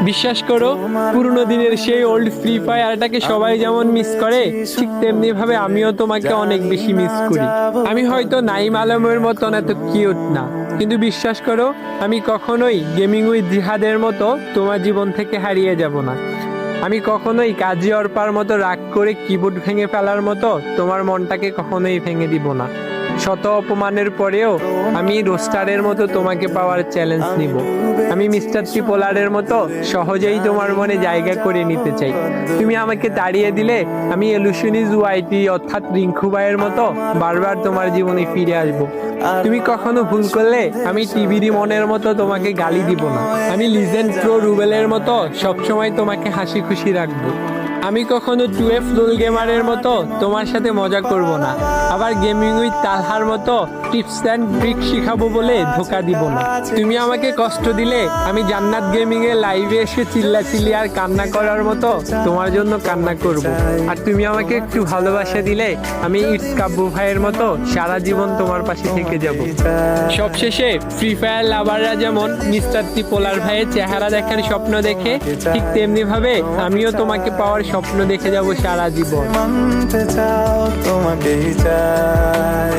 বিশ্বাস করো, পুরোনো দিনের সেই ওল্ড ফ্রি ফায়ারটাকে সবাই যেমন মিস করে, ঠিক তেমনি ভাবে আমিও তোমাকে অনেক বেশি মিস করি। আমি হয়তো নাইম আলমের মতন এত কিউট না, কিন্তু বিশ্বাস করো, আমি কখনোই গেমিং উইথ জিহাদের মতো তোমার জীবন থেকে হারিয়ে যাব না। আমি কখনোই কাজী অর্পার মতো রাগ করে কিবোর্ড ভেঙে ফেলার মতো তোমার মনটাকে কখনোই ভেঙে দিব না। শত অপমানের পরেও আমি রোস্টারের মতো তোমাকে পাওয়ার চ্যালেঞ্জ নিব। আমি মিস্টার ট্রিপোলারের মতো সহজেই তোমার মনে জায়গা করে নিতে চাই। তুমি আমাকে তাড়িয়ে দিলে আমি এলুশনিজ ওয়াইটি অর্থাৎ রিঙ্কু ভাইয়ের মতো বারবার তোমার জীবনে ফিরে আসব। তুমি কখনো ভুল করলে আমি টিভির মনের মতো তোমাকে গালি দিব না। আমি লিজেন্ড প্রো রুবেলের মতো সবসময় তোমাকে হাসি খুশি রাখবো। আমি কখনো 2F লুল গেমারের মতো তোমার সাথে মজা করব না। আবার গেমিং উইথ তালহার মতো টিপস অ্যান্ড ট্রিক শিখাবো বলে ধোকা দিব না। তুমি আমাকে কষ্ট দিলে আমি জান্নাত গেমিং এর লাইভে এসে চিল্লাচিল্লি আর কান্না করার মতো তোমার জন্য কান্না করব। আর তুমি আমাকে একটু ভালোবাসা দিলে আমি ইটস কাব্বু ভাইয়ের মতো সারা জীবন তোমার পাশে থেকে যাব। সবশেষে ফ্রি ফায়ার লাভাররা যেমন মিস্টার ট্রিপোলার ভাইয়ের চেহারা দেখার স্বপ্ন দেখে, ঠিক তেমনি ভাবে আমিও তোমাকে পাওয়ার স্বপ্ন দেখে যাব সারা জীবন। মানতে চাও তোমাকেই চাই।